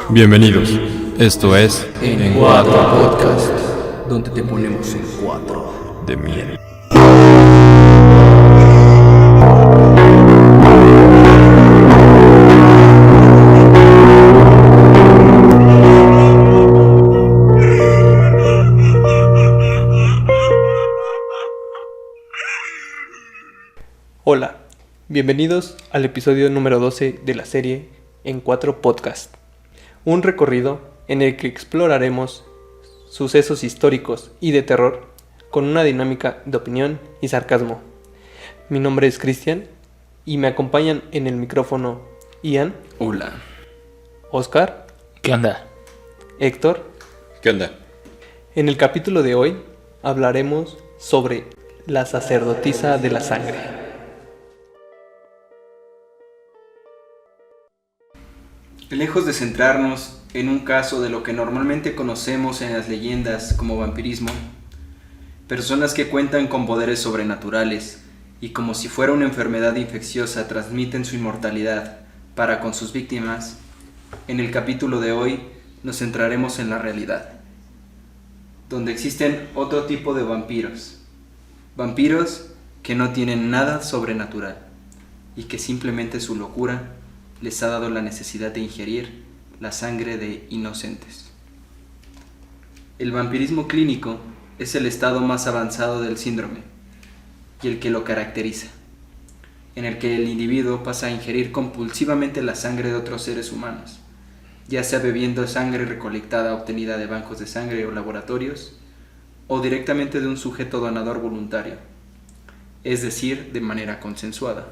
Bienvenidos, esto es En Cuatro Podcast, donde te ponemos en cuatro. de miel. Hola, bienvenidos al episodio número 12 de la serie En Cuatro Podcast, un recorrido en el que exploraremos sucesos históricos y de terror con una dinámica de opinión y sarcasmo. Mi nombre es Cristian y me acompañan en el micrófono Ian, Hola. Oscar, ¿Qué onda? Héctor. ¿Qué onda? En el capítulo de hoy hablaremos sobre la sacerdotisa de la sangre. Lejos de centrarnos en un caso de lo que normalmente conocemos en las leyendas como vampirismo, personas que cuentan con poderes sobrenaturales y como si fuera una enfermedad infecciosa transmiten su inmortalidad para con sus víctimas, en el capítulo de hoy nos centraremos en la realidad, donde existen otro tipo de vampiros, vampiros que no tienen nada sobrenatural y que simplemente su locura les ha dado la necesidad de ingerir la sangre de inocentes. El vampirismo clínico es el estado más avanzado del síndrome y el que lo caracteriza, en el que el individuo pasa a ingerir compulsivamente la sangre de otros seres humanos, ya sea bebiendo sangre recolectada obtenida de bancos de sangre o laboratorios, o directamente de un sujeto donador voluntario, es decir, de manera consensuada.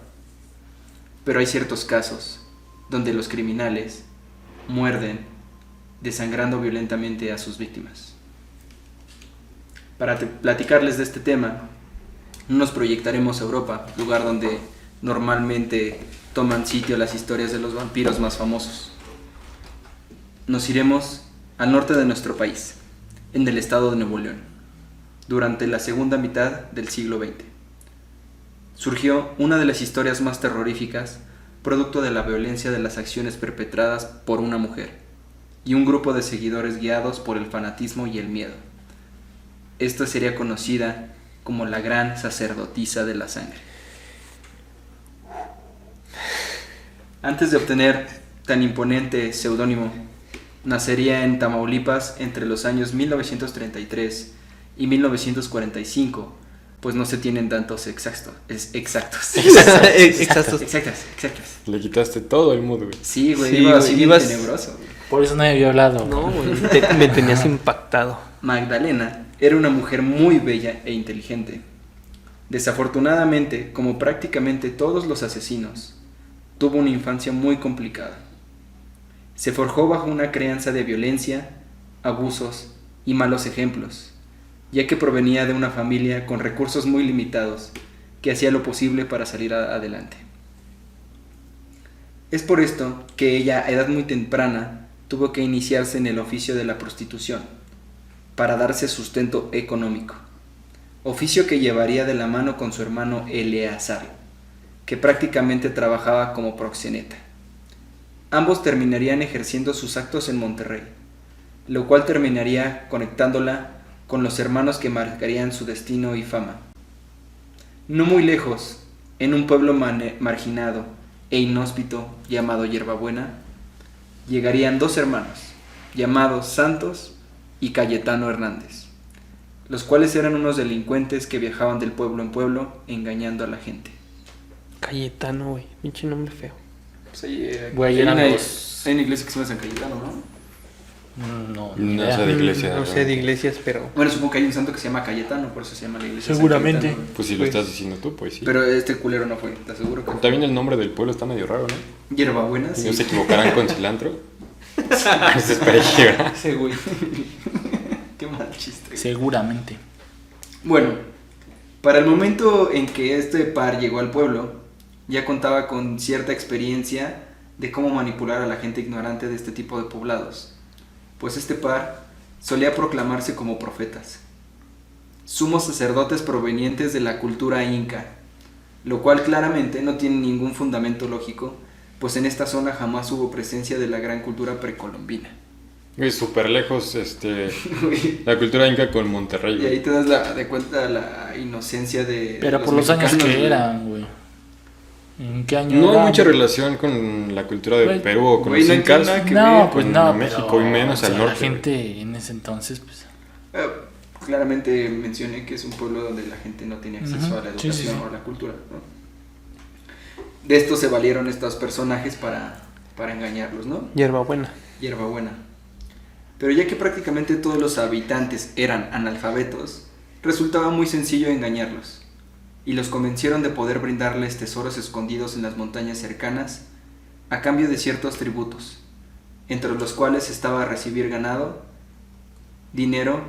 Pero hay ciertos casos donde los criminales muerden, desangrando violentamente a sus víctimas. Para platicarles de este tema, nos proyectaremos a Europa, lugar donde normalmente toman sitio las historias de los vampiros más famosos. Nos iremos al norte de nuestro país, en el estado de Nuevo León, durante la segunda mitad del siglo XX. Surgió una de las historias más terroríficas producto de la violencia de las acciones perpetradas por una mujer y un grupo de seguidores guiados por el fanatismo y el miedo. Esta sería conocida como la gran sacerdotisa de la sangre. Antes de obtener tan imponente seudónimo, nacería en Tamaulipas entre los años 1933 y 1945, pues no se tienen datos exactos. Le quitaste todo el mood, güey. Sí, güey, Sí, iba güey, así bien ibas- tenebroso, güey. Por eso nadie había hablado. No, güey, me tenías impactado. Magdalena era una mujer muy bella e inteligente. Desafortunadamente, como prácticamente todos los asesinos, tuvo una infancia muy complicada. Se forjó bajo una crianza de violencia, abusos y malos ejemplos, ya que provenía de una familia con recursos muy limitados que hacía lo posible para salir adelante. Es por esto que ella a edad muy temprana tuvo que iniciarse en el oficio de la prostitución para darse sustento económico, oficio que llevaría de la mano con su hermano Eleazar, que prácticamente trabajaba como proxeneta. Ambos terminarían ejerciendo sus actos en Monterrey, lo cual terminaría conectándola con los hermanos que marcarían su destino y fama. No muy lejos, en un pueblo marginado e inhóspito llamado Hierbabuena, llegarían dos hermanos, llamados Santos y Cayetano Hernández, los cuales eran unos delincuentes que viajaban del pueblo en pueblo engañando a la gente. Cayetano, güey, pinche nombre feo. Pues ahí, Güey, hay eran una los- iglesia que se llama San Cayetano, ¿no? No, No idea. sé de iglesia. No sé de iglesias, pero... Bueno, supongo que hay un santo que se llama Cayetano, por eso se llama la iglesia San Seguramente. Cayetano. Pues si lo estás diciendo tú, pues sí. Pero este culero no fue, te aseguro que También el nombre del pueblo está medio raro, ¿no? Hierbabuena, sí. ¿No se equivocarán con cilantro? Eso es perejil, ¿verdad? Ese güey. Qué mal chiste. Seguramente. Bueno, para el momento en que este par llegó al pueblo, ya contaba con cierta experiencia de cómo manipular a la gente ignorante de este tipo de poblados, pues este par solía proclamarse como profetas. sumos sacerdotes provenientes de la cultura inca, lo cual claramente no tiene ningún fundamento lógico, pues en esta zona jamás hubo presencia de la gran cultura precolombina. Güey, súper lejos la cultura inca con Monterrey, Y güey. ahí te das de cuenta la inocencia de Pero por los años mexicanos, que güey. eran, güey. ¿En qué año No hay era? mucha relación con la cultura de Güey, Perú o con güey, los no incas. tiene nada que No, ver pues con no. México pero, y menos al La norte, gente en ese entonces, pues. Claramente mencioné que es un pueblo donde la gente no tiene acceso Ujú, a la sí, educación sí, sí. o a la cultura, ¿no? De esto se valieron estos personajes para engañarlos, ¿no? Hierbabuena. Hierbabuena. Pero ya que prácticamente todos los habitantes eran analfabetos, resultaba muy sencillo engañarlos, y los convencieron de poder brindarles tesoros escondidos en las montañas cercanas a cambio de ciertos tributos, entre los cuales estaba recibir ganado, dinero,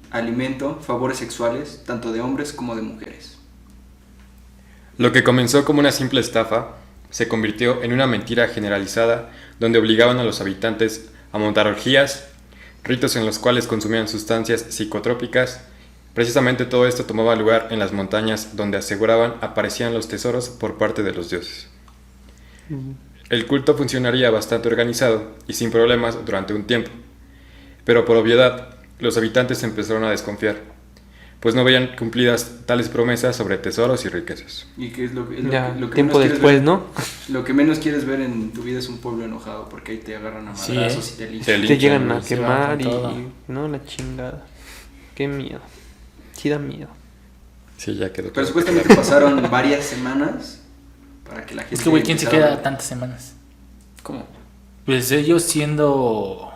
alimento, favores sexuales, tanto de hombres como de mujeres. Lo que comenzó como una simple estafa se convirtió en una mentira generalizada donde obligaban a los habitantes a montar orgías, ritos en los cuales consumían sustancias psicotrópicas. Precisamente todo esto tomaba lugar en las montañas donde aseguraban aparecían los tesoros por parte de los dioses. El culto funcionaría bastante organizado y sin problemas durante un tiempo, pero por obviedad los habitantes empezaron a desconfiar, pues no veían cumplidas tales promesas sobre tesoros y riquezas. ¿Y qué es lo que Ya, lo que tiempo menos quieres después, ver? ¿no? Lo que menos quieres ver en tu vida es un pueblo enojado, porque ahí te agarran a Sí, madrazos y te linchan. Te Te linchan, llegan a güey, se van quemar con y... todo. No, la chingada. Qué miedo. Sí da miedo. Sí, ya quedó. Pero claro. supuestamente pasaron varias semanas para que la gente... Es que, güey, ¿quién se empezara queda a- tantas semanas? ¿Cómo? Pues ellos siendo.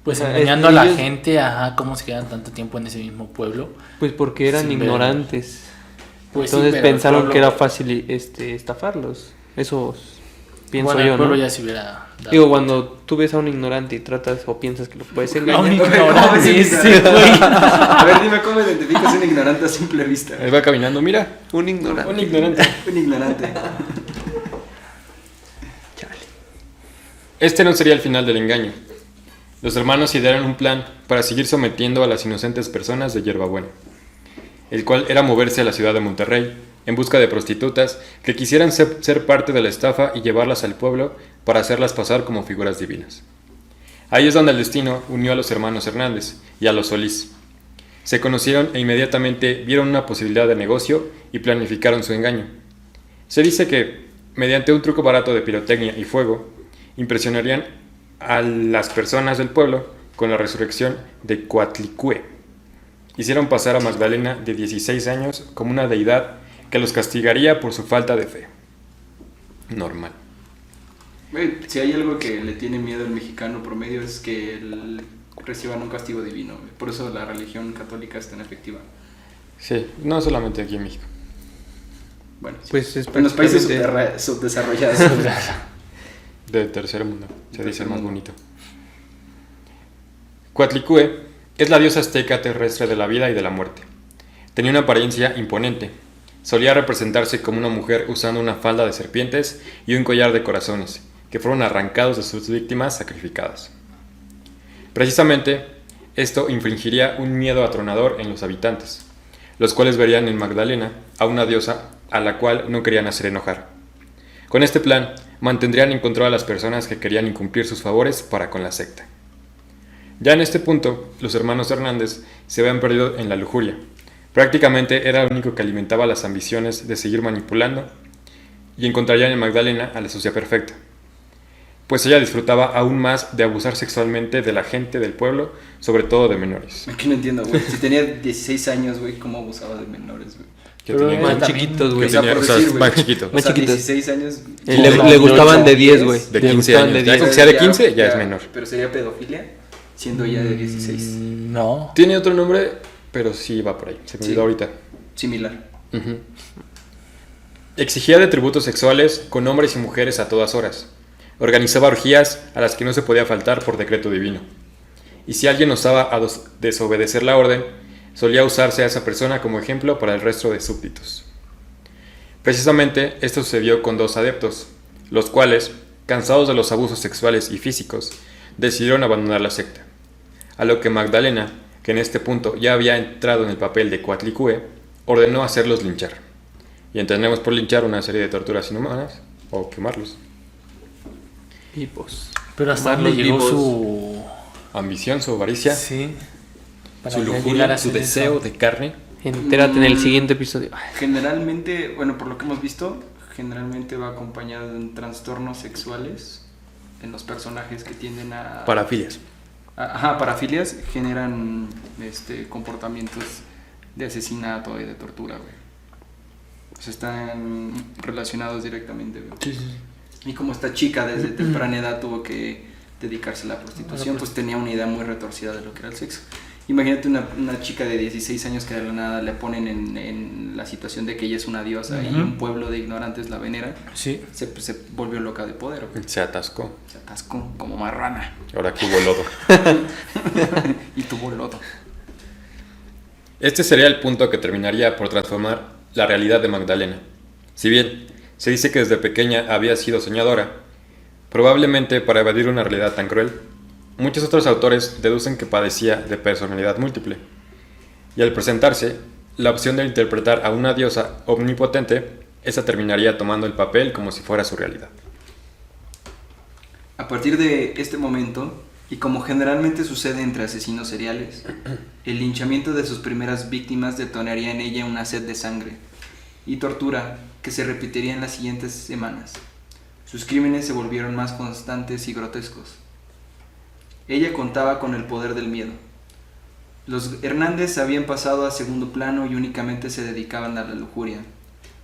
Pues O sea, engañando a la ellos- gente, ajá, cómo se quedan tanto tiempo en ese mismo pueblo. Pues porque eran Sin ver. ignorantes. Pues sí, Entonces pero el pensaron pueblo- que era fácil estafarlos. Eso pienso bueno, yo, el pueblo ¿no? ya se hubiera dado Digo, cuenta. cuando tú ves a un ignorante y tratas o piensas que lo puedes A engañar. un ¿Cómo ignorante, ves un sí, ignorante? güey. A ver, dime cómo identificas un ignorante a simple vista. Él va caminando, mira, Un ignorante. un ignorante. Un ignorante. Chale. Este no sería el final del engaño. Los hermanos idearon un plan para seguir sometiendo a las inocentes personas de Hierbabuena, el cual era moverse a la ciudad de Monterrey en busca de prostitutas que quisieran ser parte de la estafa y llevarlas al pueblo para hacerlas pasar como figuras divinas. Ahí es donde el destino unió a los hermanos Hernández y a los Solís. Se conocieron e inmediatamente vieron una posibilidad de negocio y planificaron su engaño. Se dice que, mediante un truco barato de pirotecnia y fuego, impresionarían a las personas del pueblo con la resurrección de Coatlicue. Hicieron pasar a Magdalena, de 16 años, como una deidad que los castigaría por su falta de fe. Normal. Güey, si hay algo que le tiene miedo al mexicano promedio es que reciban un castigo divino, güey. Por eso la religión católica es tan efectiva. Sí, no solamente aquí en México. Bueno, sí. Pues es En los países prácticamente- subdesarrollados. De tercer mundo, se dice más bonito. Coatlicue es la diosa azteca terrestre de la vida y de la muerte. Tenía una apariencia imponente. Solía representarse como una mujer usando una falda de serpientes y un collar de corazones, que fueron arrancados de sus víctimas sacrificadas. Precisamente, esto infligiría un miedo atronador en los habitantes, los cuales verían en Magdalena a una diosa a la cual no querían hacer enojar. Con este plan, mantendrían en control a las personas que querían incumplir sus favores para con la secta. Ya en este punto, los hermanos Hernández se habían perdido en la lujuria. Prácticamente era lo único que alimentaba las ambiciones de seguir manipulando, y encontrarían en Magdalena a la socia perfecta, pues ella disfrutaba aún más de abusar sexualmente de la gente del pueblo, sobre todo de menores. Aquí no entiendo, güey. Si tenía 16 años, güey, ¿cómo abusaba de menores, güey? Que Pero tenía- ella Más también- chiquitos, que güey. O sea, tenía- por o sea, decir, güey. más chiquito. O Más sea, chiquitos. 16 años... Le, No, le gustaban de 10, 10, güey. de Le 15 gustaban años, de ya 10. con- sea de 15, ya es menor. Pero sería pedofilia, siendo ya de 16. No. Tiene otro nombre, pero sí va por ahí. Se me Sí. olvidó ahorita. Similar. Ujú. Exigía de tributos sexuales con hombres y mujeres a todas horas. Organizaba orgías a las que no se podía faltar por decreto divino. Y si alguien osaba a desobedecer la orden, solía usarse a esa persona como ejemplo para el resto de súbditos. Precisamente esto sucedió con dos adeptos, los cuales, cansados de los abusos sexuales y físicos, decidieron abandonar la secta. A lo que Magdalena, que en este punto ya había entrado en el papel de Coatlicue, ordenó hacerlos linchar. Y entendemos por linchar una serie de torturas inhumanas o quemarlos. Vivos. Pero hasta dónde Quemarlos llegó vivos. su... Ambición, su avaricia, Sí. para su llegar lujuria, a su hacer deseo eso? de carne. Entérate en el siguiente episodio. Generalmente, bueno, por lo que hemos visto, generalmente va acompañado de trastornos sexuales en los personajes que tienden a... Parafilias. Ajá, parafilias generan comportamientos de asesinato y de tortura, güey. O sea, están relacionados directamente, güey. Y como esta chica desde temprana edad tuvo que dedicarse a la prostitución, pues tenía una idea muy retorcida de lo que era el sexo. Imagínate una chica de 16 años que de la nada le ponen en la situación de que ella es una diosa y un pueblo de ignorantes la venera. Sí. Se volvió loca de poder, güey. Se atascó. Se atascó como marrana Ahora que hubo lodo. y tuvo lodo. Este sería el punto que terminaría por transformar la realidad de Magdalena. Si bien se dice que desde pequeña había sido soñadora, probablemente para evadir una realidad tan cruel, muchos otros autores deducen que padecía de personalidad múltiple. Y al presentarse la opción de interpretar a una diosa omnipotente, esa terminaría tomando el papel como si fuera su realidad. A partir de este momento, y como generalmente sucede entre asesinos seriales, el linchamiento de sus primeras víctimas detonaría en ella una sed de sangre y tortura que se repetiría en las siguientes semanas. Sus crímenes se volvieron más constantes y grotescos. Ella contaba con el poder del miedo. Los Hernández habían pasado a segundo plano y únicamente se dedicaban a la lujuria,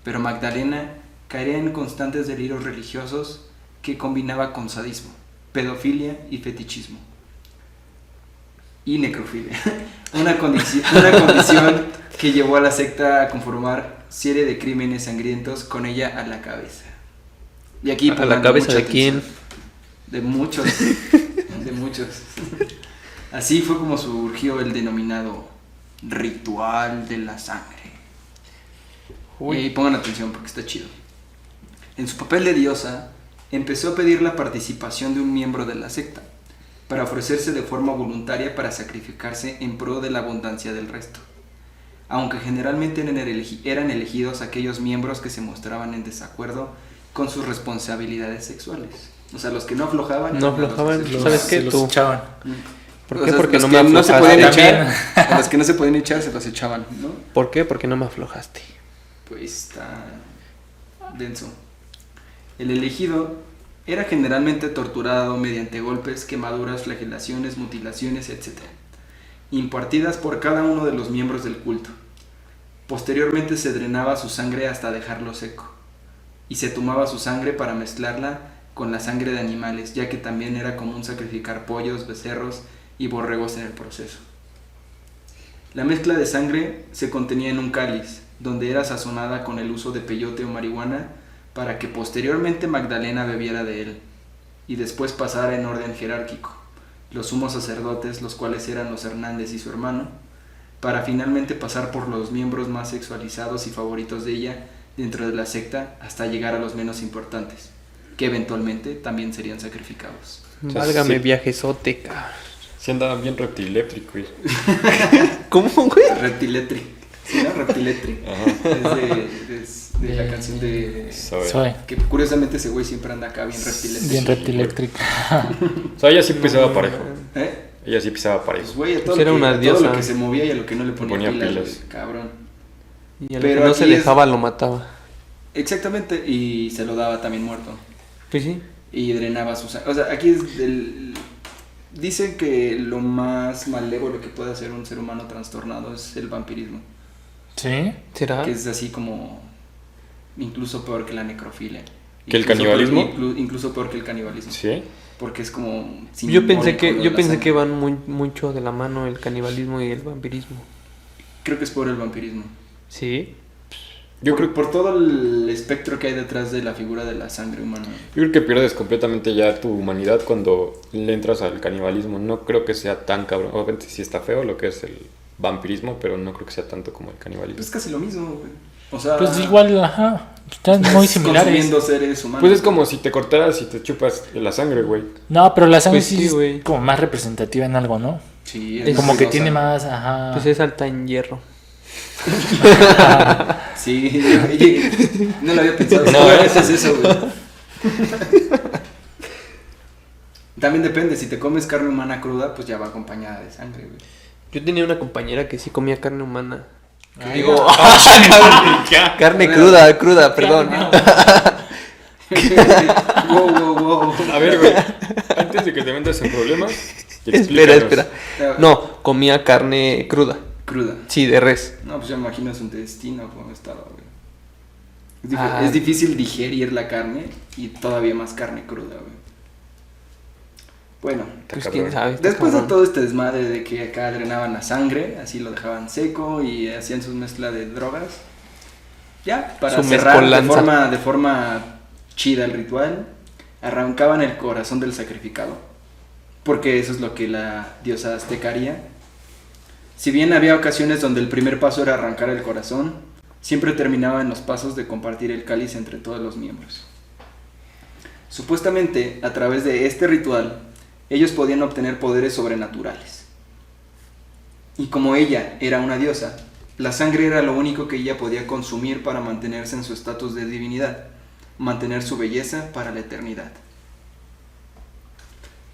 pero Magdalena caería en constantes delirios religiosos que combinaba con sadismo, pedofilia y fetichismo. Y necrofilia. Una condición que llevó a la secta a conformar serie de crímenes sangrientos con ella a la cabeza. Y aquí ¿A la pongan cabeza mucha de quién? atención. De muchos. De muchos. Así fue como surgió el denominado ritual de la sangre. Y pongan atención porque está chido. En su papel de diosa, empezó a pedir la participación de un miembro de la secta, para ofrecerse de forma voluntaria para sacrificarse en pro de la abundancia del resto. Aunque generalmente eran elegidos aquellos miembros que se mostraban en desacuerdo con sus responsabilidades sexuales. O sea, los que no aflojaban. No eran los que aflojaban, se- ¿sabes Se qué? los Tú. echaban. ¿Por O qué? sea, Porque los no me que no se aflojaste. pueden También. echar, a los que no se pueden echar se los echaban, ¿no? ¿Por qué? Porque no me aflojaste. Pues está denso. El elegido era generalmente torturado mediante golpes, quemaduras, flagelaciones, mutilaciones, etc., impartidas por cada uno de los miembros del culto. Posteriormente se drenaba su sangre hasta dejarlo seco, y se tomaba su sangre para mezclarla con la sangre de animales, ya que también era común sacrificar pollos, becerros y borregos en el proceso. La mezcla de sangre se contenía en un cáliz, donde era sazonada con el uso de peyote o marihuana para que posteriormente Magdalena bebiera de él, y después pasara en orden jerárquico, los sumos sacerdotes, los cuales eran los Hernández y su hermano, para finalmente pasar por los miembros más sexualizados y favoritos de ella dentro de la secta hasta llegar a los menos importantes, que eventualmente también serían sacrificados. sea, Válgame sí. viajezote, cabrón. Sí andaba bien reptilétrico. ¿Cómo, güey? Reptiletri. ¿Sí, no? Reptiletri. Ajá. Es de la canción de... Soy. Que curiosamente ese güey siempre anda acá bien reptiletri. Bien reptiléctrico. O sea, ella sí pisaba parejo. ¿Eh? Ella sí pisaba Pues parejo. güey, a todo, Pues era lo que, una a todo diosa. lo que se movía y a lo que no le ponía, Ponía pilas, pilas. güey, cabrón. Y a lo Pero que no se aquí es- dejaba lo mataba. Exactamente, y se lo daba también muerto. Pues sí. Y drenaba su sangre. O sea, aquí es del... Dicen que lo más malévolo que puede hacer un ser humano trastornado es el vampirismo. ¿Sí? ¿Será? Que es así como... Incluso peor que la necrofilia. ¿Que el Incluso canibalismo? peor- incluso peor que el canibalismo. ¿Sí? Porque es como... Yo pensé simbólico que lo de yo la pensé sangre. que van mucho de la mano el canibalismo y el vampirismo. Creo que es por el vampirismo. Sí. Yo creo, Por todo el espectro que hay detrás de la figura de la sangre humana. yo creo que pierdes completamente ya tu humanidad cuando le entras al canibalismo. No creo que sea tan cabrón. Obviamente sí está feo lo que es el vampirismo, pero no creo que sea tanto como el canibalismo. Pues es casi lo mismo, güey. O sea... Pues igual, ajá. Están muy similares. Consumiendo seres humanos. Pues es como si te cortaras y te chupas la sangre, güey. No, pero la sangre Pues sí sí, es güey. como más representativa en algo, ¿no? Sí, Es Como que más tiene gruesosa. más, ajá. Pues es alta en hierro. Sí, oye, no lo había pensado. No, No, a veces eso, güey. También depende, si te comes carne humana cruda, pues ya va acompañada de sangre, güey. Yo tenía una compañera que sí comía carne humana. Ay, Digo, Ya. carne cruda, perdón. Wow, wow, wow. A ver, güey, antes de que te metas en problemas, Espera, explícanos. espera. No, comía carne cruda. Cruda. Sí, de res. No, pues ya me imagino su intestino como estaba, güey. Ah. Es difícil digerir la carne y todavía más carne cruda, güey. Bueno, Pues cabrón. quién sabe. está después de cabrón. todo este desmadre de que acá drenaban la sangre, así lo dejaban seco y hacían su mezcla de drogas, ya, para Su cerrar mezcolanza. de forma chida el ritual, arrancaban el corazón del sacrificado, porque eso es lo que la diosa azteca haría. Si bien había ocasiones donde el primer paso era arrancar el corazón, siempre terminaba en los pasos de compartir el cáliz entre todos los miembros. Supuestamente, a través de este ritual, ellos podían obtener poderes sobrenaturales. Y como ella era una diosa, la sangre era lo único que ella podía consumir para mantenerse en su estatus de divinidad, mantener su belleza para la eternidad.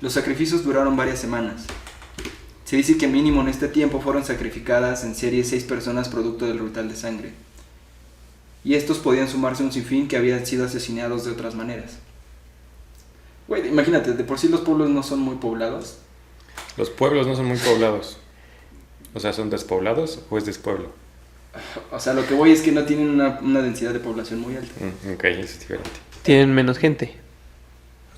Los sacrificios duraron varias semanas. Se dice que mínimo en este tiempo fueron sacrificadas en serie 6 personas producto del ritual de sangre. Y estos podían sumarse a un sinfín que habían sido asesinados de otras maneras. Güey, imagínate, de por sí los pueblos no son muy poblados. Los pueblos no son muy poblados. O sea, ¿son despoblados o es despueblo? O sea, lo que voy es que no tienen una densidad de población muy alta. Ok, eso es diferente. Tienen menos gente.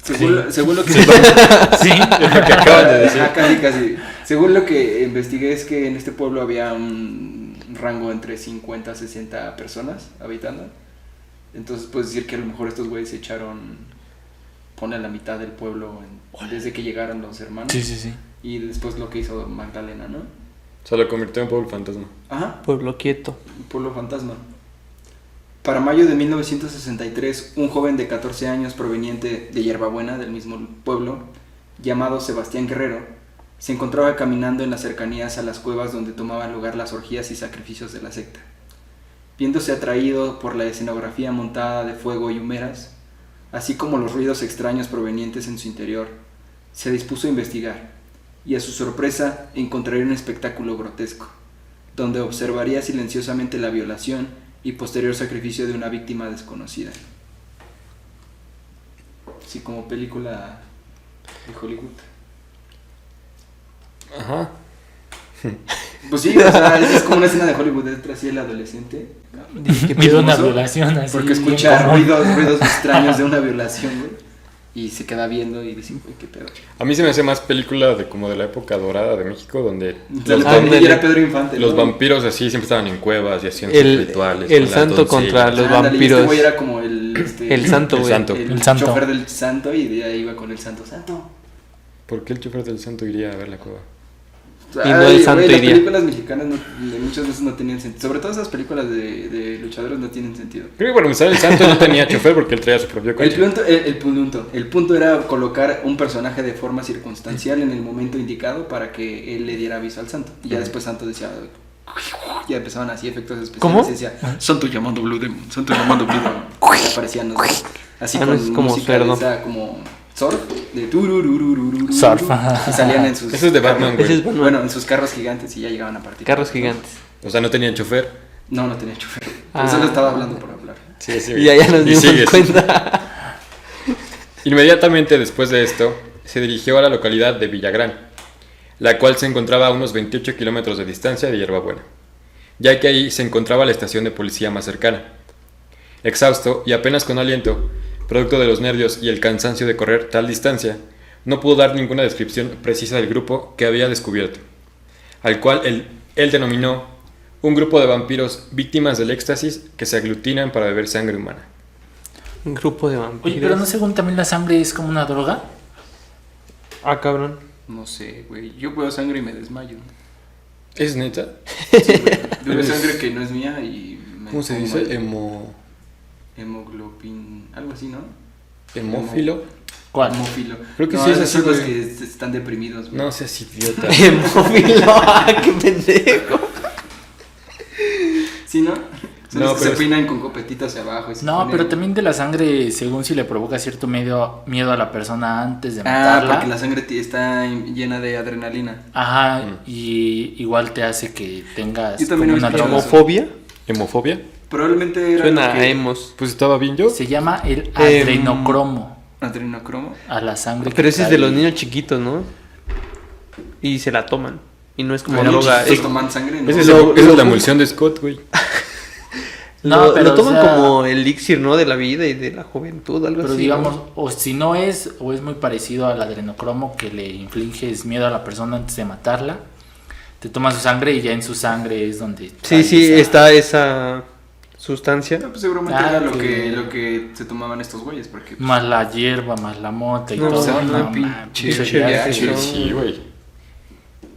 Según lo que... Sí, Es lo que acaban de decir. Ajá, casi. Según lo que investigué es que en este pueblo había un rango entre 50 a 60 personas habitando. Entonces puedes decir que a lo mejor estos güeyes se echaron, pone a la mitad del pueblo desde que llegaron los hermanos. sí. Y después lo que hizo Magdalena, ¿no? O sea, lo convirtió en pueblo fantasma. Ajá, Pueblo quieto. un pueblo fantasma. Para mayo de 1963, un joven de 14 años proveniente de Hierbabuena, del mismo pueblo, llamado Sebastián Guerrero, se encontraba caminando en las cercanías a las cuevas donde tomaban lugar las orgías y sacrificios de la secta. Viéndose atraído por la escenografía montada de fuego y humeras, así como los ruidos extraños provenientes en su interior, se dispuso a investigar, y a su sorpresa encontraría un espectáculo grotesco, donde observaría silenciosamente la violación y posterior sacrificio de una víctima desconocida. Sí, como película de Hollywood. Ajá. Pues sí, o sea, es como una escena de Hollywood, es así el adolescente. Vive una hermoso, violación así. Porque bien escucha común. ruidos extraños de una violación, güey. Y se queda viendo y dice, güey, qué pedo. A mí se me hace más película de como de la época dorada de México, donde Los ándale. y era Pedro Infante. los ¿no? vampiros así siempre estaban en cuevas y hacían sus El, rituales. el con las santo contra doncellas. los Ándale, y este vampiros. güey era como el El santo, El güey. santo. El santo. chofer del santo y de ahí iba con el santo. ¿Por qué el chofer del santo iría a ver la cueva? Y no el santo las iría. películas mexicanas muchas veces no tenían sentido. Sobre todo esas películas de luchadores no tienen sentido. Creo que para empezar el santo no tenía chofer porque él traía su propio coche. El punto era colocar un personaje de forma circunstancial en el momento indicado para que él le diera aviso al santo. Y ya después santo decía... Ya empezaban así efectos especiales. ¿Cómo? Y decía, santo llamando Blue Demon, santo llamando Blue Demon. Y aparecían los dos. Así Ah, no, con es como música de cerdo. esa, como surf, de tururururururu. Surf. Y salían en sus... Eso es de Batman, güey. Ese es Batman. Bueno, en sus carros gigantes y ya llegaban a partir. Carros gigantes. O sea, no tenía chofer. No, no tenía chofer. Ah. Solo estaba hablando por hablar. Sí, sí. Y ya nos Y dimos sigue, sí. cuenta. Inmediatamente después de esto, se dirigió a la localidad de Villagrán, la cual se encontraba a unos 28 kilómetros de distancia de Hierbabuena, ya que ahí se encontraba la estación de policía más cercana. Exhausto y apenas con aliento, producto de los nervios y el cansancio de correr tal distancia, no pudo dar ninguna descripción precisa del grupo que había descubierto, al cual él denominó un grupo de vampiros víctimas del éxtasis que se aglutinan para beber sangre humana. Un grupo de vampiros. Oye, pero no según también la sangre es como una droga. Ah, cabrón. No sé, güey. Yo veo sangre y me desmayo. ¿Es neta? Yo veo sangre que no es mía y me ¿Cómo se pongo dice? mal. Hemoglobin, algo así, ¿no? Hemófilo. ¿Cuál? Hemófilo. Creo que no, sí es esos así, son los güey. que están deprimidos, güey. No seas idiota. Hemófilo, qué pendejo. ¿Sí, no? Son No, los que pero se es- peinan con copetitas hacia abajo. y se No, ponen- pero también de la sangre, según si le provoca cierto miedo a la persona antes de Ah, matarla. porque la sangre está llena de adrenalina. Ajá, Mm. y igual te hace que tengas Yo también como he una escuchado droga. eso. ¿Homofobia? ¿Hemofobia? Probablemente era Suena lo a que... hemos. Pues estaba bien yo. Se llama el adrenocromo. Adrenocromo. A la sangre. Pero que ese es de cae. los niños chiquitos, ¿no? Y se la toman. Y no es como Pero droga. chiquitos Es, toman sangre, ¿no? Esa es, Lo- esa es lo- la emulsión de Scott, güey. No, lo pero, toman o sea, como elixir, ¿no? De la vida y de la juventud, algo Pero así. digamos, ¿no? o si no es, o es muy parecido al adrenocromo que le infliges miedo a la persona antes de matarla, te tomas su sangre y ya en su sangre es donde... Sí, trae sí, esa- está esa sustancia. No, pues seguramente Ah, era lo que- que se tomaban estos güeyes, porque... Más la hierba, más la mota y No, todo. o sea, no, no, pinche manches, viaje, viaje. ¿no? Sí, güey.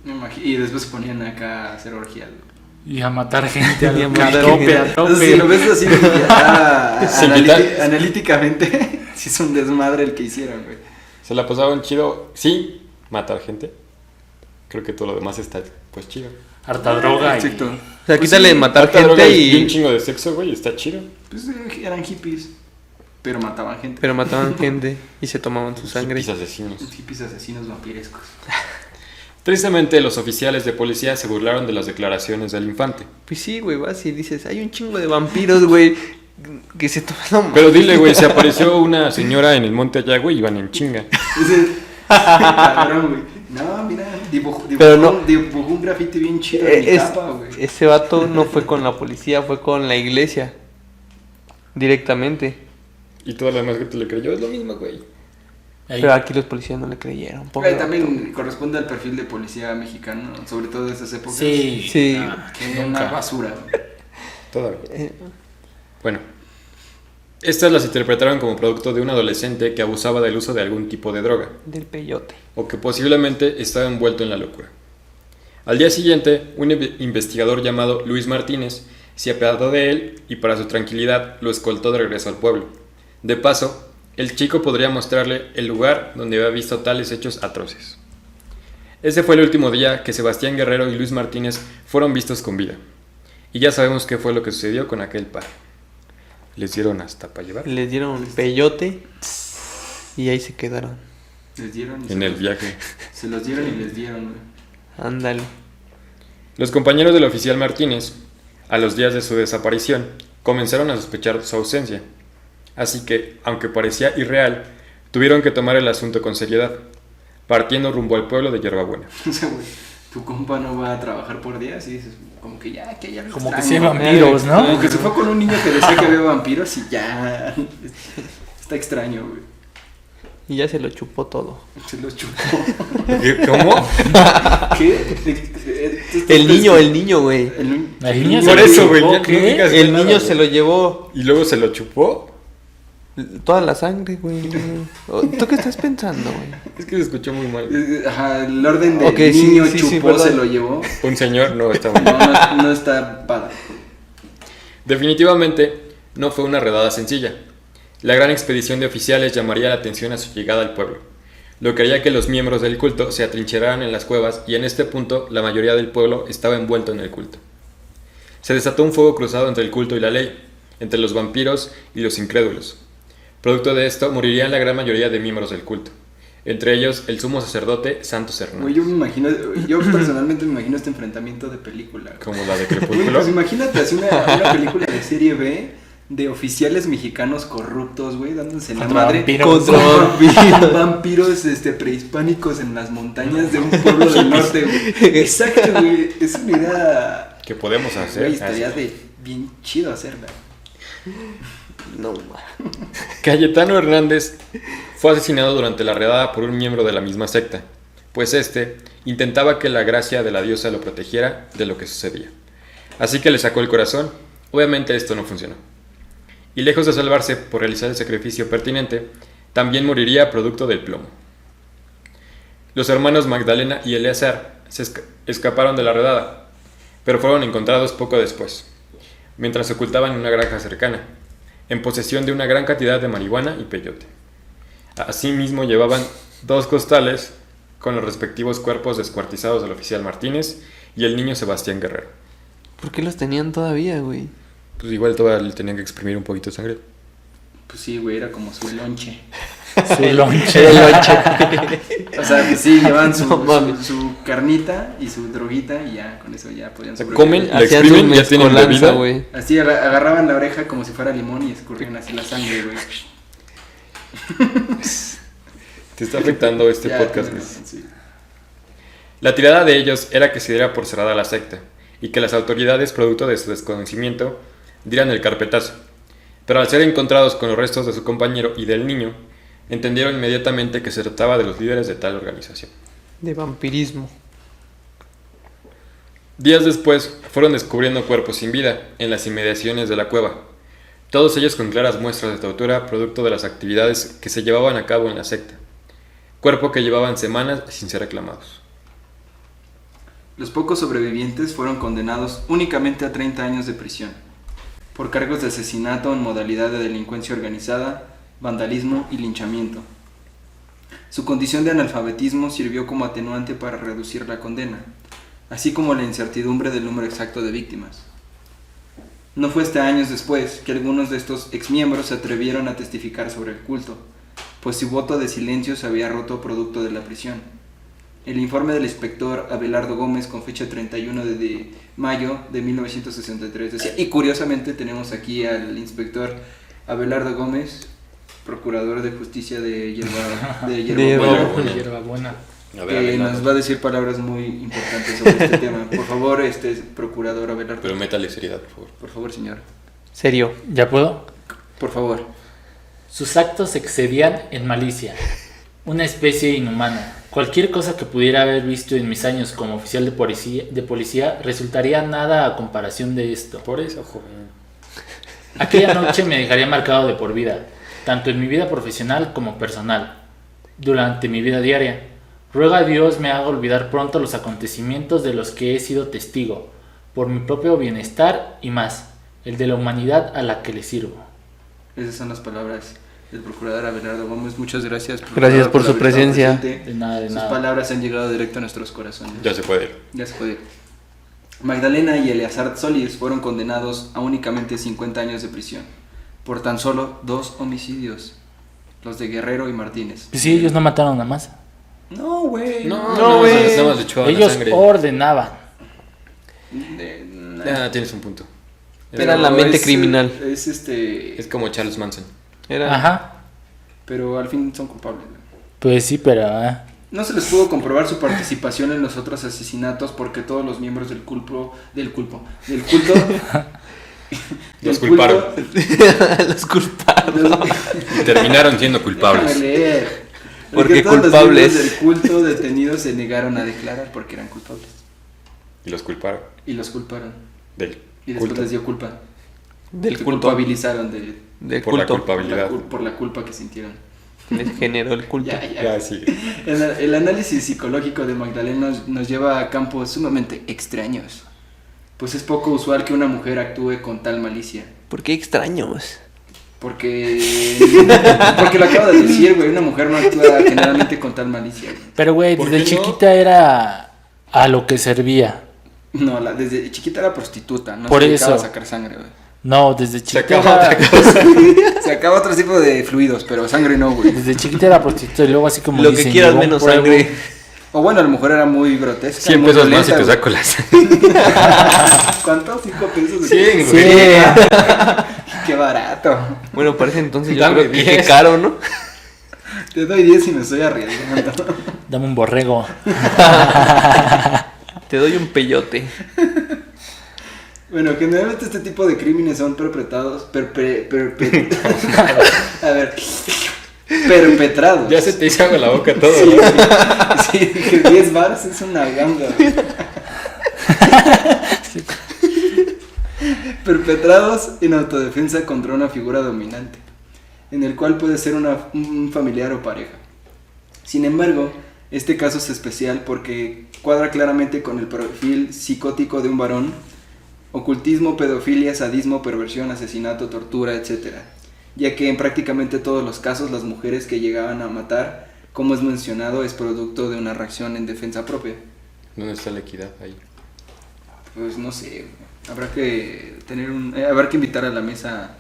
me imagino- y después se ponían acá a hacer orgías. güey. Y a matar gente Y a a matar tope, gente. a tope. Entonces, si lo ves así, Sin quitar- analíticamente, sí es un desmadre el que hicieron, güey. Se la pasaban chido. Sí, matar gente. Creo que todo lo demás está pues chido. Harta droga y... Exacto. O sea, Pues quítale sí, matar Harta droga gente y un y... chingo de sexo, güey, está chido. Pues eran hippies, pero mataban gente. Pero mataban gente y se tomaban su sangre. Hippies asesinos. Hippies asesinos vampirescos. Tristemente, los oficiales de policía se burlaron de las declaraciones del infante. Pues sí, güey, vas y dices, hay un chingo de vampiros, güey, que se toman... Pero dile, güey, se apareció una señora en el monte allá, güey, iban en chinga. Ese cabrón, güey. No, mira, dibujó Pero no. un graffiti bien chido en mi Es- capa, güey. ese vato no fue con la policía, fue con la iglesia. Directamente. Y toda la demás gente le creyó, es lo mismo, güey. Ahí. Pero aquí los policías no le creyeron. pobre Güey, vato. también corresponde al perfil de policía mexicano, sobre todo de esas épocas. Sí, Sí. Que era una basura, güey. Todavía. Eh, Bueno, estas las interpretaron como producto de un adolescente que abusaba del uso de algún tipo de droga, del peyote. o que posiblemente estaba envuelto en la locura. Al día siguiente, un investigador llamado Luis Martínez se apiadó de él y para su tranquilidad lo escoltó de regreso al pueblo. De paso, el chico podría mostrarle el lugar donde había visto tales hechos atroces. Ese fue el último día que Sebastián Guerrero y Luis Martínez fueron vistos con vida. Y ya sabemos qué fue lo que sucedió con aquel par. Les dieron hasta para llevar Les dieron peyote y ahí se quedaron. Les dieron y en el viaje. se los dieron y les dieron, güey. Ándale. Los compañeros del oficial Martínez, a los días de su desaparición, comenzaron a sospechar su ausencia. Así que, aunque parecía irreal, tuvieron que tomar el asunto con seriedad, partiendo rumbo al pueblo de Hierbabuena. O sea, güey, tu compa no va a trabajar por días y dices, como que ya, que hay algo Como que extraño, sí hay güey. vampiros, ¿no? Como que se fue con un niño que decía que había vampiros y ya. Está extraño, güey. Y ya se lo chupó todo. Se los chupó. ¿Cómo? ¿Qué? El niño, güey. El niño se Por lo eso, güey, chupó, ya no ¿qué? digas El nada, niño güey. se lo llevó ¿Y luego se lo chupó? toda la sangre, güey. ¿Tú qué estás pensando, güey? Es que se escuchó muy mal. Ajá, el orden del Ok, sí, niño sí, sí, chupó, verdad. se lo llevó. Un señor no está muy No, bien. no está padre. Definitivamente, no fue una redada sencilla. La gran expedición de oficiales llamaría la atención a su llegada al pueblo, lo que haría que los miembros del culto se atrincheraran en las cuevas y en este punto la mayoría del pueblo estaba envuelto en el culto. Se desató un fuego cruzado entre el culto y la ley, entre los vampiros y los incrédulos. Producto de esto morirían la gran mayoría de miembros del culto, entre ellos el sumo sacerdote Santos Güey, Hernández, yo personalmente me imagino este enfrentamiento de película. güey. como la de Güey, Crepúsculo. pues imagínate así una película de serie B de oficiales mexicanos corruptos, güey, dándose la Contra madre vampiros. contra vampiros prehispánicos en las montañas de un pueblo del norte, güey. Exacto, güey. Es una idea, Que podemos hacer. güey, estaría de bien chido hacerla. No, ma. Cayetano Hernández fue asesinado durante la redada por un miembro de la misma secta, pues este intentaba que la gracia de la diosa lo protegiera de lo que sucedía. Así que le sacó el corazón. Obviamente esto no funcionó. Y lejos de salvarse por realizar el sacrificio pertinente, también moriría producto del plomo. Los hermanos Magdalena y Eleazar se escaparon de la redada, pero fueron encontrados poco después, mientras se ocultaban en una granja cercana, en posesión de una gran cantidad de marihuana y peyote. Asimismo llevaban 2 costales con los respectivos cuerpos descuartizados del oficial Martínez y el niño Sebastián Guerrero. ¿Por qué los tenían todavía, güey? Pues igual todavía le tenían que exprimir un poquito de sangre. Pues sí, güey, era como su lonche. Su lonche. El lonche. O sea, pues sí, llevaban No mames. su carnita y su droguita y ya, con eso ya podían O sea, sobrevivir. comen, la Hacían exprimen su y ya tienen mezcolanza, bebida. güey. Así agarraban la oreja como si fuera limón y escurrían así la sangre, güey. Te está afectando este Ya, podcast, tienes güey. razón, sí. La tirada de ellos era que se diera por cerrada la secta y que las autoridades, producto de su desconocimiento, dieran el carpetazo. Pero al ser encontrados con los restos de su compañero y del niño, entendieron inmediatamente que se trataba de los líderes de tal organización. De vampirismo. Días después, fueron descubriendo cuerpos sin vida en las inmediaciones de la cueva, todos ellos con claras muestras de tortura producto de las actividades que se llevaban a cabo en la secta, cuerpo que llevaban semanas sin ser reclamados. Los pocos sobrevivientes fueron condenados únicamente a 30 años de prisión, por cargos de asesinato en modalidad de delincuencia organizada, vandalismo y linchamiento. Su condición de analfabetismo sirvió como atenuante para reducir la condena, así como la incertidumbre del número exacto de víctimas. No fue hasta años después que algunos de estos exmiembros se atrevieron a testificar sobre el culto, pues su voto de silencio se había roto producto de la prisión. El informe del inspector Abelardo Gómez con fecha 31 de mayo de 1963 decía, y curiosamente tenemos aquí al inspector Abelardo Gómez, procurador de justicia de Hierbabuena, Hierbabuena. que nos va a decir palabras muy importantes sobre este tema. Por favor, procurador Abelardo. Pero métale seriedad, por favor. Por favor, señor. Serio. ¿Ya puedo? Por favor. Sus actos excedían en malicia, una especie inhumana. Cualquier cosa que pudiera haber visto en mis años como oficial de policía resultaría nada a comparación de esto. Por eso, joven. Aquella noche me dejaría marcado de por vida, tanto en mi vida profesional como personal, durante mi vida diaria. Ruego a Dios me haga olvidar pronto los acontecimientos de los que he sido testigo, por mi propio bienestar y más, el de la humanidad a la que le sirvo. Esas son las palabras del procurador Abelardo Gómez. Muchas gracias. Gracias por su haber estado presencia. presente. De nada, de Sus nada. palabras han llegado directo a nuestros corazones. Ya se puede ir. Ya se puede ir. Magdalena y Eleazar Solís fueron condenados a únicamente 50 años de prisión por tan solo 2 homicidios, los de Guerrero y Martínez. Pues sí, ellos no mataron nada más. No, güey. No, güey. Nada más le echaban la Ellos sangre. ordenaban. Ah, tienes un punto. Era la mente criminal. Es como Charles Manson. Era... Ajá. Pero al fin son culpables. güey. Pues sí, pero... No se les pudo comprobar su participación en los otros asesinatos porque todos los miembros del culto Los culparon. Los culpables. Y terminaron siendo Déjame culpables. leer. Porque todos culpables. los miembros del culto detenidos se negaron a declarar porque eran culpables. Y los culparon. Y los culparon. Del Y después culto. les dio culpa. Del Se culto. culpabilizaron Del Por la culto. culpabilidad. por la culpa que sintieron. Les generó el culto. Ya. Ya, sí. El análisis psicológico de Magdalena nos lleva a campos sumamente extraños. Pues es poco usual que una mujer actúe con tal malicia. ¿Por qué extraños? Porque lo acabo de decir, güey. Una mujer no actúa generalmente con tal malicia, güey. Pero, güey, ¿Por desde qué no? chiquita era a lo que servía. No, desde chiquita era prostituta, no Por se dedicaba a eso. sacar sangre, güey. No, desde Se chiquita acaba era... otra cosa. Se acaba otro tipo de fluidos, pero sangre no, güey. Desde chiquita era prostituta y luego así como Lo que dicen, quieras llegó un menos pruebo. sangre. O bueno, a lo mejor era muy grotesca. 100 muy pesos más y violenta, te güey. saco las. ¿Cuánto? 5 pesos. Sí, güey. güey. Qué barato. Bueno, parece entonces yo Dame creo que 10. qué caro, ¿no? Te doy 10 y me estoy arriesgando. Dame un borrego. Te doy un peyote. Bueno, generalmente este tipo de crímenes son perpetrados. A ver. Perpetrados. Ya se te hizo agua la boca todo, Sí, ¿no? sí, dije 10 baros es una ganga. Perpetrados en autodefensa contra una figura dominante, en el cual puede ser un familiar o pareja. Sin embargo, este caso es especial porque cuadra claramente con el perfil psicótico de un varón: ocultismo, pedofilia, sadismo, perversión, asesinato, tortura, etc. ya que en prácticamente todos los casos las mujeres que llegaban a matar, como es mencionado, es producto de una reacción en defensa propia. ¿Dónde está la equidad ahí? Pues no sé, habrá que habrá que invitar a la mesa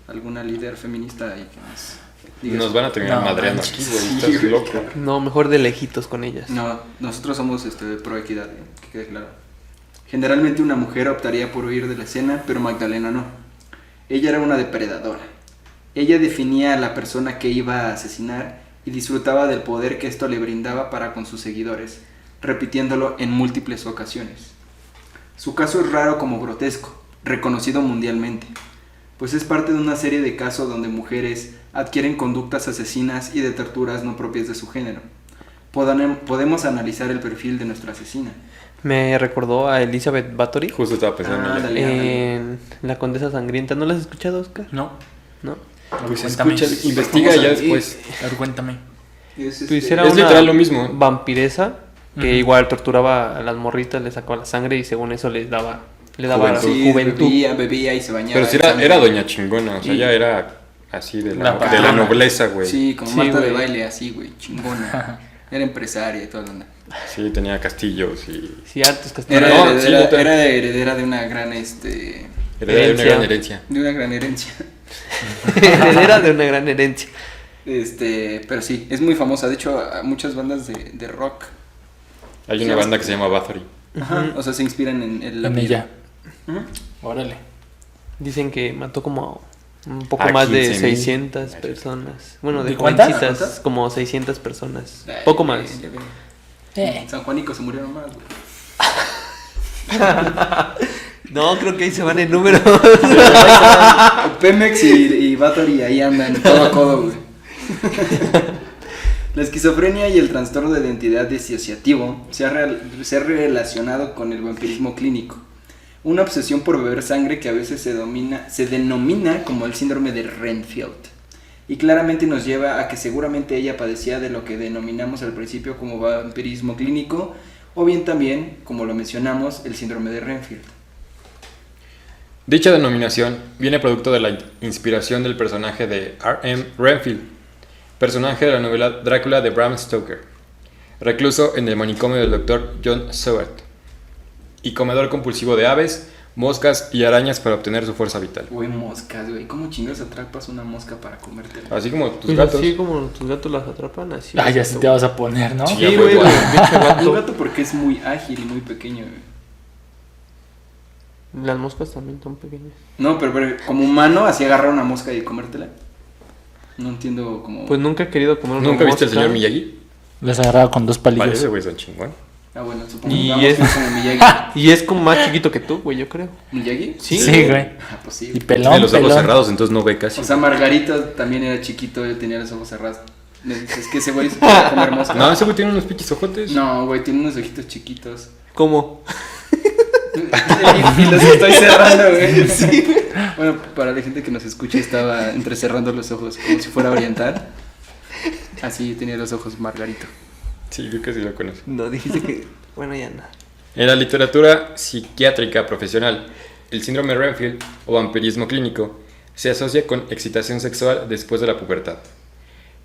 a alguna líder feminista y que diga Nos eso. van a terminar No, madreando manches. aquí, güey. Sí, Estás güey. loco. No, mejor de lejitos con ellas. No, nosotros somos pro equidad, que quede claro. Generalmente una mujer optaría por huir de la escena, pero Magdalena no. Ella era una depredadora. Ella definía a la persona que iba a asesinar y disfrutaba del poder que esto le brindaba para con sus seguidores, repitiéndolo en múltiples ocasiones. Su caso es raro como grotesco, reconocido mundialmente, pues es parte de una serie de casos donde mujeres adquieren conductas asesinas y de torturas no propias de su género. Podemos analizar el perfil de nuestra asesina. Me recordó a Elizabeth Bathory Justo estaba pensando en ella. Dale. en La Condesa Sangrienta. ¿No la has escuchado, Oscar? No, ¿No? Pues cuéntame. escucha, investiga ya después. A ver, cuéntame. Es, Pues este, era Es una literal lo mismo. vampiresa que Ujú. igual torturaba a las morritas, le sacaba la sangre y según eso le daba Juventud. juventud. bebía y se bañaba. Pero si era doña chingona, o sea, Y- ella era así de La la patrona. nobleza, güey. Sí, como Sí, Marta de güey. baile, así, güey, chingona. Era empresaria y toda la onda. Sí, tenía castillos y Sí, hartos castillos. Era, No, heredera, sí, yo era heredera de una gran, heredera de una Herencia. gran herencia. de una gran herencia. Heredera de una gran herencia. Pero sí, es muy famosa. De hecho, a muchas bandas de rock. Hay Sí, una vas- banda que se llama Bathory. Ajá, o sea, se inspiran en la En vida. ella. Ujú. Órale. Dicen que mató como un poco A más de 15,000. 600 personas. Bueno, de ¿De cuántas? jovencitas, ¿Cuántas? como 600 personas. Ay, Poco güey, más. ya ven. Eh. San Juanico se murieron más, güey. No, creo que ahí se van en número. Pemex y Bathory ahí andan codo a codo, güey. La esquizofrenia y el trastorno de identidad disociativo se ha relacionado con el vampirismo clínico. Una obsesión por beber sangre que a veces se denomina como el síndrome de Renfield. Y claramente nos lleva a que seguramente ella padecía de lo que denominamos al principio como vampirismo clínico, o bien también, como lo mencionamos, el síndrome de Renfield. Dicha denominación viene producto de la inspiración del personaje de R.M. Renfield, personaje de la novela Drácula de Bram Stoker, recluso en el manicomio del Dr. John Seward, y comedor compulsivo de aves, moscas y arañas para obtener su fuerza vital. Güey, moscas, güey. ¿Cómo chingados atrapas una mosca para comértela? Así como tus Pues gatos. así como tus gatos las atrapan, así. Ah, ya sí te vas a poner, ¿no? Sí. Sí, güey, güey. el pinche Un gato. gato porque es muy ágil y muy pequeño, güey. Las moscas también son pequeñas. No, pero como humano, así agarrar una mosca y comértela. No entiendo cómo... Pues nunca he querido comer una ¿Nunca viste al mosca. señor Miyagi? Les agarraba con dos palillos. Vale, ese güey es un chingón. Ah, bueno, supongo Y que es- vamos como Miyagi. Y es como más chiquito que tú, güey, yo creo. ¿Miyagi? Sí. Sí, güey. Ah, pues sí. Y güey. pelón, Tiene los ojos pelón. cerrados, entonces no ve casi. O sea, Margarito también era chiquito y tenía los ojos cerrados. Me dices, es que ese güey se puede comer mosca. No, ese güey tiene unos pinches ojotes. No, güey, tiene unos ojitos chiquitos. ¿Cómo? Y los estoy cerrando, güey. Sí. Bueno, para la gente que nos escucha, estaba entrecerrando los ojos como si fuera oriental. Así tenía los ojos Margarito. Sí, creo que sí lo conozco. No, dijiste que... Bueno, ya no. En la literatura psiquiátrica profesional, el síndrome Renfield o vampirismo clínico se asocia con excitación sexual después de la pubertad.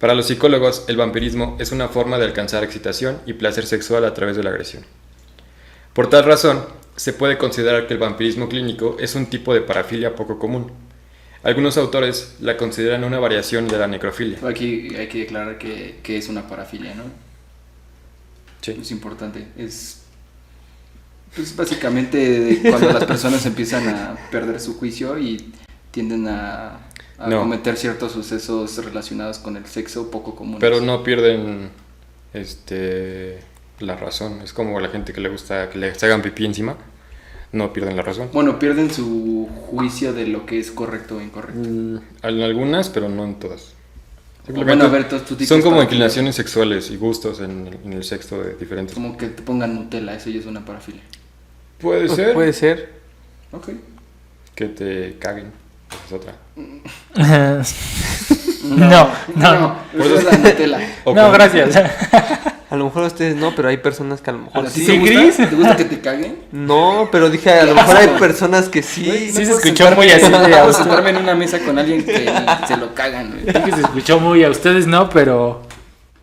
Para los psicólogos, el vampirismo es una forma de alcanzar excitación y placer sexual a través de la agresión. Por tal razón, se puede considerar que el vampirismo clínico es un tipo de parafilia poco común. Algunos autores la consideran una variación de la necrofilia. Aquí hay que declarar que es una parafilia, ¿no? Sí. Es importante. Es pues básicamente cuando las personas empiezan a perder su juicio y tienden a No. cometer ciertos sucesos relacionados con el sexo poco comunes. Pero no pierden la razón. Es como la gente que le gusta que les hagan pipí encima. No pierden la razón. Bueno, pierden su juicio de lo que es correcto o incorrecto. En algunas, pero no en todas. Bueno, a ver, tú dices Son como para- inclinaciones sexuales y gustos en el sexo de diferentes. Como que te pongan Nutella, eso ya es una parafilia. Puede ser Puede ser. Ok. que te caguen. Esa es otra. No, no. Eso es la Nutella. O No, con- gracias. A lo mejor a ustedes no, pero hay personas que a lo mejor ¿A ti sí. te gusta? ¿Te gusta que te caguen? No, pero dije, a lo mejor hay personas que sí. Güey, Sí, se puedo escuchó sentarme- muy así de No a puedo usted. sentarme en una mesa con alguien que se lo cagan, güey. Es que se escuchó muy a ustedes no, pero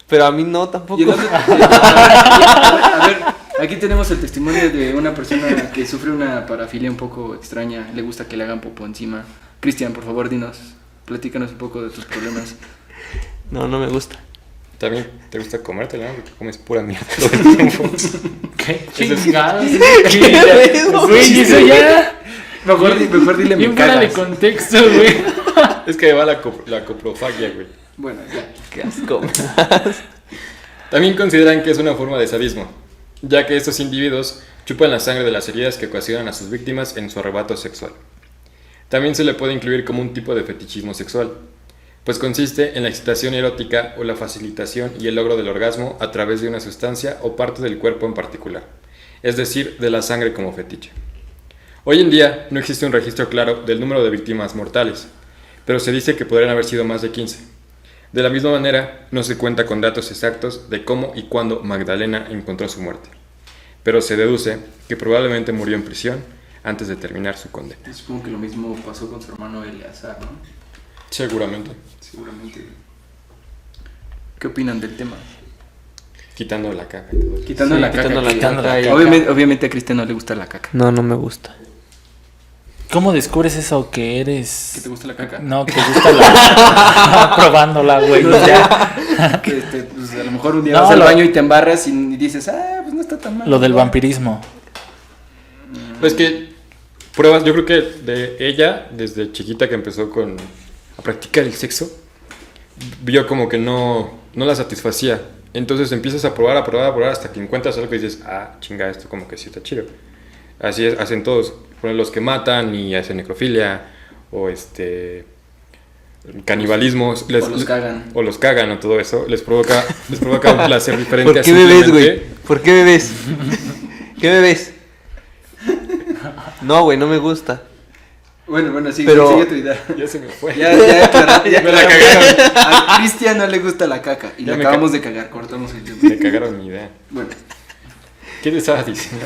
Pero a mí no tampoco. Y entonces, a ver, aquí tenemos el testimonio de una persona que sufre una parafilia un poco extraña. Le gusta que le hagan popó encima. Cristian, por favor, platícanos un poco de tus problemas. No, no me gusta. También te gusta comértela, ¿no? Porque comes pura mierda todo el tiempo. qué Eso es- chingados. pedo? Güey, eso ya. Mejor dile me Bien fuera de cagas. contexto, güey. Es que va la coprofagia, güey. Bueno, ya. Qué asco. También consideran que es una forma de sadismo, ya que estos individuos chupan la sangre de las heridas que ocasionan a sus víctimas en su arrebato sexual. También se le puede incluir como un tipo de fetichismo sexual, pues consiste en la excitación erótica o la facilitación y el logro del orgasmo a través de una sustancia o parte del cuerpo en particular, es decir, de la sangre como fetiche. Hoy en día no existe un registro claro del número de víctimas mortales, pero se dice que podrían haber sido más de 15. De la misma manera, no se cuenta con datos exactos de cómo y cuándo Magdalena encontró su muerte, pero se deduce que probablemente murió en prisión antes de terminar su condena. Supongo que lo mismo pasó con su hermano Eleazar, ¿no? Seguramente. Seguramente. ¿Qué opinan del tema? Quitando la caca y todo eso. Quitando Sí, la caca. quitando la que- caca y- Obviamente a Cristian no le gusta la caca. No, no me gusta. ¿Cómo descubres eso que eres? ¿Que te gusta la caca? No, que te gusta la. Probándola, güey. Ya. Pues a lo mejor un día No, vas al lo- baño y te embarras y dices, pues no está tan mal. Lo del vampirismo. Pues que pruebas, yo creo que de ella, desde chiquita que empezó a practicar el sexo, vio como que no la satisfacía. Entonces empiezas a probar hasta que encuentras algo y dices, chinga, esto como que sí está chido. Así es, hacen todos. Por ejemplo, los que matan y hacen necrofilia o canibalismo, O los cagan. o todo eso, les provoca un placer diferente. ¿Por a qué bebes, simplemente- güey? ¿Por qué bebes? ¿Qué bebes? No, güey, no me gusta. Bueno, sigue, Pero- sigue tu idea. Ya se me fue. Ya Me la cagaron. A Cristian no le gusta la caca. Y Ya le me acabamos de cagar, cortamos el tiempo. Me cagaron mi idea. Bueno, ¿Qué te estabas diciendo?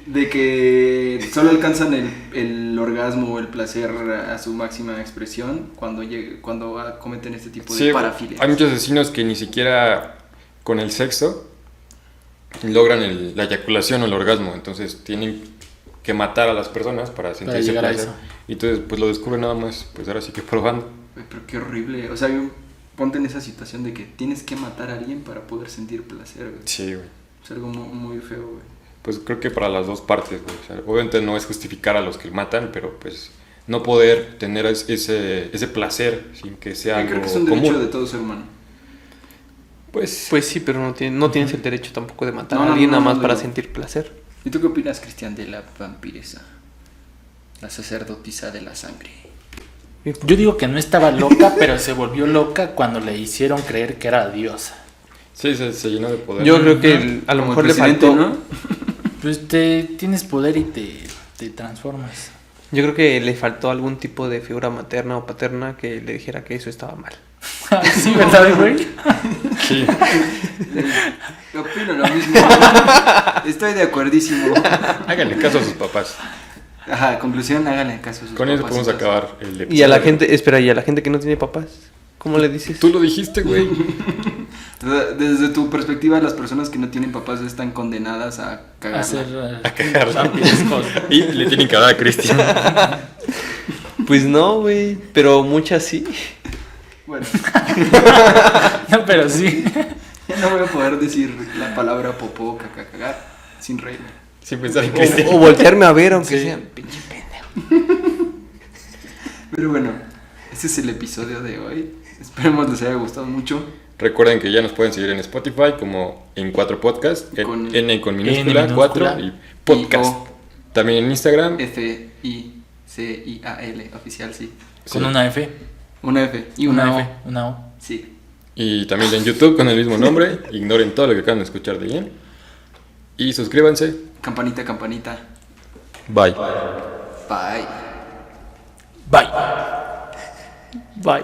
de que solo alcanzan el orgasmo o el placer a su máxima expresión cuando cometen este tipo de parafilia. hay muchos asesinos que ni siquiera con el sexo logran la eyaculación o el orgasmo, entonces tienen que matar a las personas para sentir ese llegar a placer. eso. Y entonces pues lo descubren nada más, pues ahora sí que probando. Güey, pero qué horrible. O sea, ponte en esa situación de que tienes que matar a alguien para poder sentir placer, güey. Sí, güey. Es algo muy feo, güey. Pues creo que para las dos partes, güey. O sea, obviamente no es justificar a los que matan, pero pues no poder tener ese placer sin que sea Yo algo creo que es un derecho común. de todo ser humano. Pues Pues sí, pero no tienes el derecho tampoco de matar No, a alguien no, nada más no, para no. sentir placer. ¿Y tú qué opinas, Cristian, de la vampiresa? La sacerdotisa de la sangre. Yo digo que no estaba loca, pero se volvió loca cuando le hicieron creer que era diosa. sí, se llenó de poder. Yo creo que a lo Como mejor el le presidente, faltó. ¿no? Pues tienes poder y te transformas. Yo creo que le faltó algún tipo de figura materna o paterna que le dijera que eso estaba mal. Sí, ¿verdad, güey? Sí. Opino lo mismo. Estoy de acuerdísimo. Háganle caso a sus papás. Ajá, conclusión, háganle caso a sus Con eso podemos papacitos. acabar el episodio. Y a la gente, espera, y a la gente que no tiene papás, ¿cómo le dices? Tú lo dijiste, güey. Desde tu perspectiva, las personas que no tienen papás están condenadas a cagarla. Hacer A cagarla. vampirescos. Y le tienen que hablar a Cristian. Pues no, güey, pero muchas sí. Bueno, No, pero sí. ya no voy a poder decir la palabra popó, caca, cagar sin reírme. Sin pensar en Cristian. O voltearme a ver, aunque Sí. sea pinche pendejo. Pero bueno, este es el episodio de hoy. Esperemos les haya gustado mucho. Recuerden que ya nos pueden seguir en Spotify como en 4 Podcast, Con- N con N minúscula, minúscula. 4 y podcast. Y O. También en Instagram. F-I-C-I-A-L, oficial, sí. Con Sí. una F. Una F y Una una F. Una O. Sí. Y también en YouTube con el mismo nombre. Ignoren todo lo que acaban de escuchar de Ian. Y suscríbanse. Campanita, campanita. Bye. Bye. Bye. Bye.